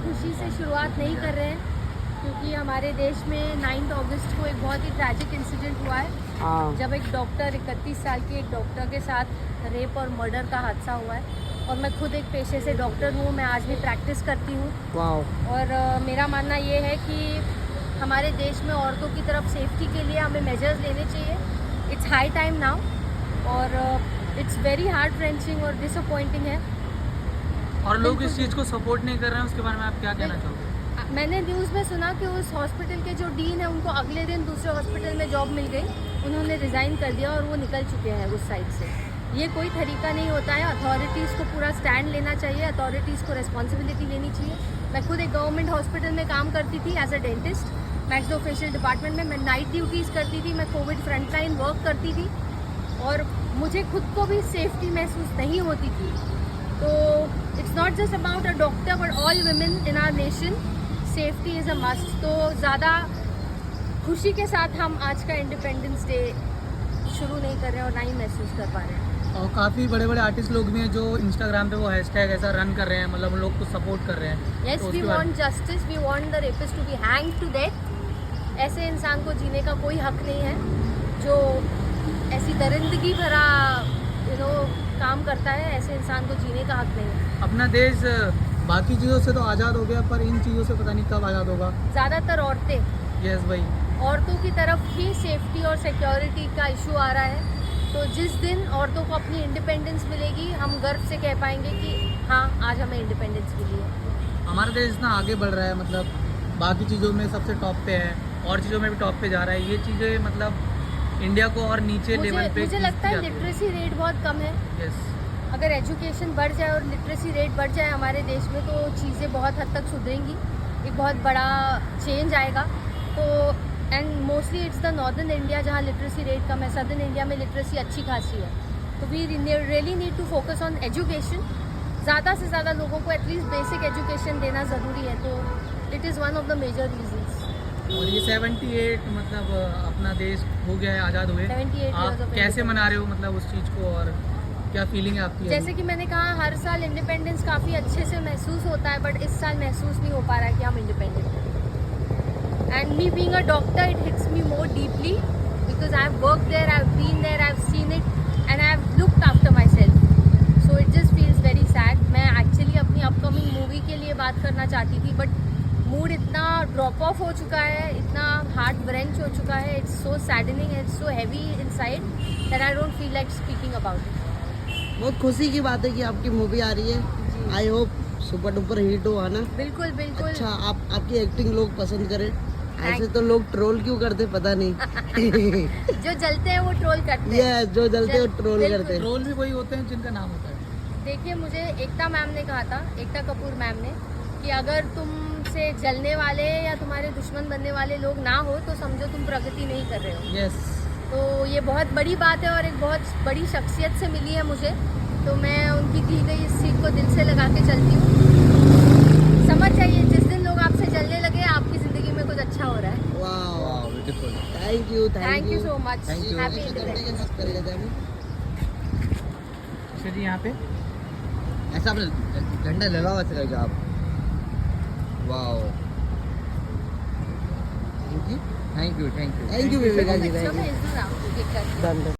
खुशी से शुरुआत नहीं कर रहे हैं क्योंकि हमारे देश में 9 अगस्त को एक बहुत ही ट्रैजिक इंसिडेंट हुआ है जब एक डॉक्टर 31 साल की एक डॉक्टर के साथ रेप और मर्डर का हादसा हुआ है। और मैं खुद एक पेशे से डॉक्टर हूँ, मैं आज भी प्रैक्टिस करती हूँ। और मेरा मानना ये है कि हमारे देश में औरतों की तरफ सेफ्टी के लिए हमें मेजर्स लेने चाहिए। इट्स हाई टाइम नाउ और इट्स वेरी हार्ट रेंचिंग और डिसअपॉइंटिंग है। और लोग इस चीज़ को सपोर्ट नहीं कर रहे हैं, उसके बारे में आप क्या कहना चाहोगे? मैंने न्यूज़ में सुना कि उस हॉस्पिटल के जो डीन है उनको अगले दिन दूसरे हॉस्पिटल में जॉब मिल गई, उन्होंने रिज़ाइन कर दिया और वो निकल चुके हैं उस साइड से। ये कोई तरीका नहीं होता है। अथॉरिटीज़ को पूरा स्टैंड लेना चाहिए, अथॉरिटीज़ को रिस्पॉन्सिबिलिटी लेनी चाहिए। मैं खुद एक गवर्नमेंट हॉस्पिटल में काम करती थी as a dentist, maxillofacial department में। मैं नाइट ड्यूटीज़ करती थी, मैं कोविड फ्रंटलाइन वर्क करती थी और मुझे खुद को भी सेफ्टी महसूस नहीं होती थी। तो it's not just about a doctor but all women in our nation, safety is a must. तो ज़्यादा खुशी के साथ हम आज का इंडिपेंडेंस डे शुरू नहीं कर रहे हैं और ना ही महसूस कर पा रहे हैं। और काफ़ी बड़े बड़े आर्टिस्ट लोग भी हैं जो इंस्टाग्राम पे वो हैशटैग ऐसा रन कर रहे हैं, मतलब उन लोग को सपोर्ट कर रहे हैं। Yes, we want justice, we want the rapist to be hanged to death. ऐसे इंसान को जीने का कोई हक नहीं है जो ऐसी दरिंदगी भरा काम करता है। ऐसे इंसान को जीने का हक नहीं है। अपना देश बाकी चीज़ों से तो आज़ाद हो गया, पर इन चीज़ों से पता नहीं कब आज़ाद होगा। ज़्यादातर औरतें, यस भाई, औरतों की तरफ ही सेफ्टी और सिक्योरिटी का इशू आ रहा है। तो जिस दिन औरतों को अपनी इंडिपेंडेंस मिलेगी, हम गर्व से कह पाएंगे कि हाँ, आज हमें इंडिपेंडेंस मिली है। हमारा देश इतना आगे बढ़ रहा है, मतलब बाकी चीज़ों में सबसे टॉप पे है और चीज़ों में भी टॉप पे जा रहा है। ये चीज़ें मतलब इंडिया को और नीचे लेवल पे मुझे लगता है लिटरेसी रेट बहुत कम है। यस, अगर एजुकेशन बढ़ जाए और लिटरेसी रेट बढ़ जाए हमारे देश में तो चीज़ें बहुत हद तक सुधरेंगी, एक बहुत बड़ा चेंज आएगा। तो and mostly it's the northern India जहाँ लिटरेसी रेट कम है, सदर्न इंडिया में लिटरेसी अच्छी खासी है। तो we really need to focus on education. ज़्यादा से ज़्यादा लोगों को एटलीस्ट बेसिक एजुकेशन देना ज़रूरी है। तो it is one of the major reasons. और ये 78 मतलब अपना देश हो गया है, आज़ाद हुए। 78 आप कैसे मना रहे हो मतलब उस चीज़ को, और क्या फीलिंग है आपकी? जैसे कि मैंने कहा, हर साल इंडिपेंडेंस काफ़ी अच्छे से महसूस होता है बट इस साल महसूस नहीं हो पा रहा है कि हम इंडिपेंडेंट हैं। And me being a doctor, it hits me more deeply because I have worked there, I have been there, I have seen it and I have looked after myself. So it just feels very sad. मैं actually अपनी upcoming movie के लिए बात करना चाहती थी but mood इतना drop off हो चुका है, इतना हार्ट ब्रेंच हो चुका है, it's so saddening, it's so heavy inside that I don't feel like speaking about it. बहुत खुशी की बात है कि आपकी मूवी आ रही है। I hope super duper hit हो, आना। बिल्कुल बिल्कुल। अच्छा, आपकी एक्टिंग लोग पसंद करें। ऐसे तो लोग ट्रोल क्यों करते पता नहीं। जो जलते हैं वो ट्रोल करते हैं। ये जो जलते हैं वो ट्रोल करते हैं। ट्रोल भी वही होते हैं जिनका नाम होता है। देखिए, मुझे एकता मैम ने कहा था, एकता कपूर मैम ने, कि अगर तुमसे जलने वाले या तुम्हारे दुश्मन बनने वाले लोग ना हो तो समझो तुम प्रगति नहीं कर रहे हो। यस, तो ये बहुत बड़ी बात है और एक बहुत बड़ी शख्सियत से मिली है मुझे। तो मैं उनकी दी गई इस सीख को दिल से लगा के चलती हूँ। समझ जाइए, जिस दिन लोग आपसे जलने लगे आपकी ज़िंदगी में कुछ अच्छा हो रहा है। वाह, beautiful. Thank you so much. Thank you. Happy independence. अच्छा जी, यहाँ पे ऐसा आपने झंडा लगा हुआ था आप। वाह, थैंक यू विवेका जी, अच्छा, भेज दूँ ना, ये कर। डन।